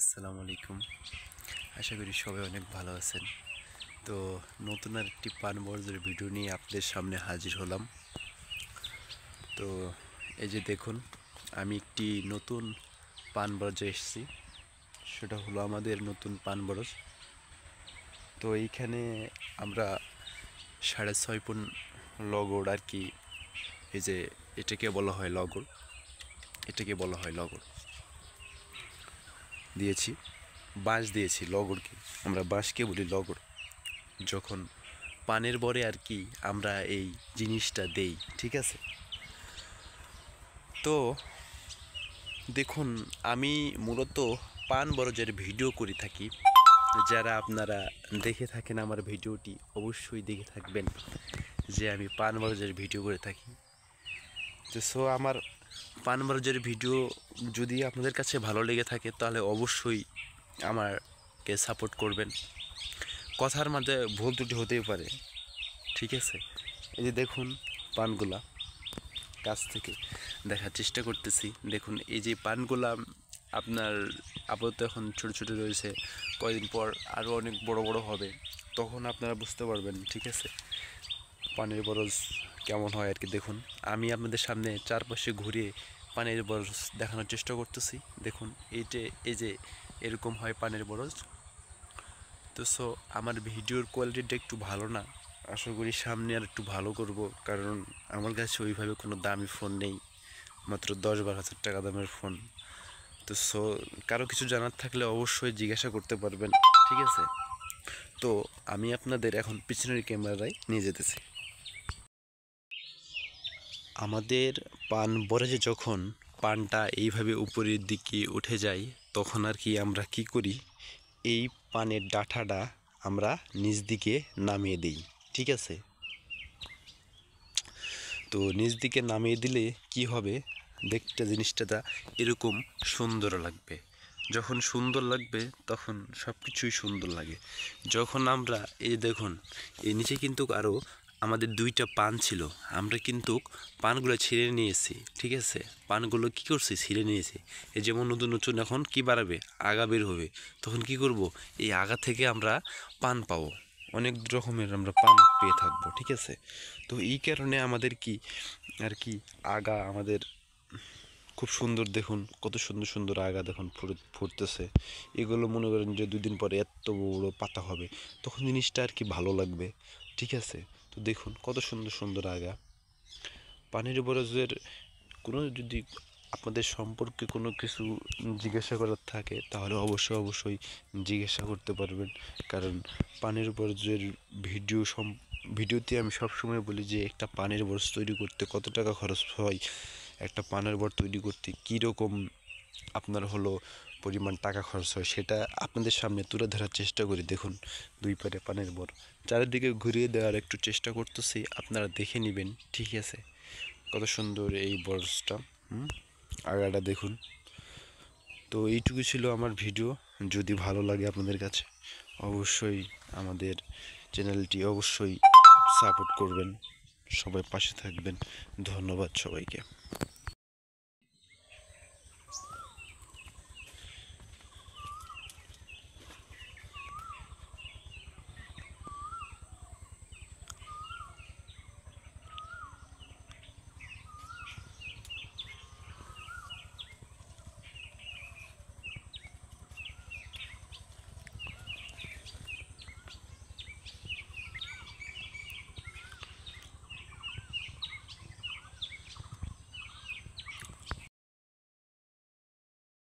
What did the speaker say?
আসসালামু আলাইকুম। আশা করি সবাই অনেক ভালো আছেন। তো নতুন আরেকটি পান বর্জ্যের ভিডিও নিয়ে আপনাদের সামনে হাজির হলাম। তো এই যে দেখুন, আমি একটি নতুন পান বর্জ্যে এসেছি। সেটা হলো আমাদের নতুন পান বরজ। তো এইখানে আমরা 6.5 পন লগড় আর কি, এই যে এটাকে বলা হয় লগড়, দিয়েছি। বাঁশ দিয়েছি, লগড়কে আমরা বাঁশকে বলি লগড়। যখন পানের বরে আর কি আমরা এই জিনিসটা দেই, ঠিক আছে। তো দেখুন, আমি মূলত পান বরজের ভিডিও করে থাকি। যারা আপনারা দেখে থাকেন আমার ভিডিওটি, অবশ্যই দেখে থাকবেন যে আমি পান বরজের ভিডিও করে থাকি। তো আমার পান বরজের ভিডিও যদি আপনাদের কাছে ভালো লেগে থাকে তাহলে অবশ্যই আমাকে সাপোর্ট করবেন। কথার মাঝে ভুল ত্রুটি হতেই পারে, ঠিক আছে। এই যে দেখুন, পানগুলা কাছ থেকে দেখার চেষ্টা করতেছি। দেখুন, এই যে পানগুলা আপনার আপাতত এখন ছোট ছোট রয়েছে, কয়েকদিন পর আরও অনেক বড় বড় হবে, তখন আপনারা বুঝতে পারবেন, ঠিক আছে, পানের বরজ কেমন হয় আর কি। দেখুন, আমি আপনাদের সামনে চারপাশে ঘুরিয়ে পানের বরজ দেখানোর চেষ্টা করতেছি। দেখুন, এই যে এরকম হয় পানের বরজ। তো আমার ভিডিওর কোয়ালিটিটা একটু ভালো না, আশা করি সামনে আর একটু ভালো করব, কারণ আমার কাছে ওইভাবে কোনো দামি ফোন নেই, মাত্র 10-12 হাজার টাকা দামের ফোন। তো কারো কিছু জানার থাকলে অবশ্যই জিজ্ঞাসা করতে পারবেন, ঠিক আছে। তো আমি আপনাদের এখন পিছনের ক্যামেরায় নিয়ে যেতেছি। আমাদের পান বরজে যখন পানটা এইভাবে উপরের দিকে উঠে যায়, তখন আর কি আমরা কি করি, এই পানের ডাঁঠাটা আমরা নিচ দিকে নামিয়ে দিই, ঠিক আছে। তো নিচ দিকে নামিয়ে দিলে কি হবে, দেখতে জিনিসটা এরকম সুন্দর লাগবে। যখন সুন্দর লাগবে তখন সব কিছুই সুন্দর লাগে। যখন আমরা এই দেখুন, এই নিচে কিন্তু আরও আমাদের 2টা পান ছিল, আমরা কিন্তু পানগুলো ছিঁড়ে নিয়েছি, ঠিক আছে। পানগুলো কি করছি, ছিঁড়ে নিয়েছি। এই যেমন নতুন নতুন এখন কি বাড়াবে, আগা বের হবে, তখন কি করব, এই আগা থেকে আমরা পান পাবো, অনেক রকমের আমরা পান পেয়ে থাকবো, ঠিক আছে। তো এই কারণে আমাদের কি আর কি আগা আমাদের খুব সুন্দর, দেখুন কত সুন্দর সুন্দর আগা দেখুন ফুটতেছে। এগুলো মনে করেন যে 2 দিন পরে এত বড় পাতা হবে, তখন জিনিসটা আর কি ভালো লাগবে, ঠিক আছে। তো দেখুন কত সুন্দর সুন্দর আগা। পানির বরজের কোনো যদি আপনাদের সম্পর্কে কোনো কিছু জিজ্ঞাসা করার থাকে তাহলে অবশ্যই জিজ্ঞাসা করতে পারবেন, কারণ পানির বরজের ভিডিওতে আমি সবসময় বলি যে একটা পানির বরজ তৈরি করতে কত টাকা খরচ হয়, একটা পানের বর তৈরি করতে কীরকম আপনার হলো পরিমাণ টাকা খরচ হয়, সেটা আপনাদের সামনে তুলে ধরার চেষ্টা করি। দেখুন, 2 পারে পানের বর, চারিদিকে ঘুরিয়ে দেওয়ার একটু চেষ্টা করতেছি, আপনারা দেখে নেবেন, ঠিক আছে। কত সুন্দর এই বরজটা, আগাটা দেখুন। তো এইটুকু ছিল আমার ভিডিও। যদি ভালো লাগে আপনাদের কাছে অবশ্যই আমাদের চ্যানেলটি অবশ্যই সাপোর্ট করবেন, সবাই পাশে থাকবেন। ধন্যবাদ সবাইকে।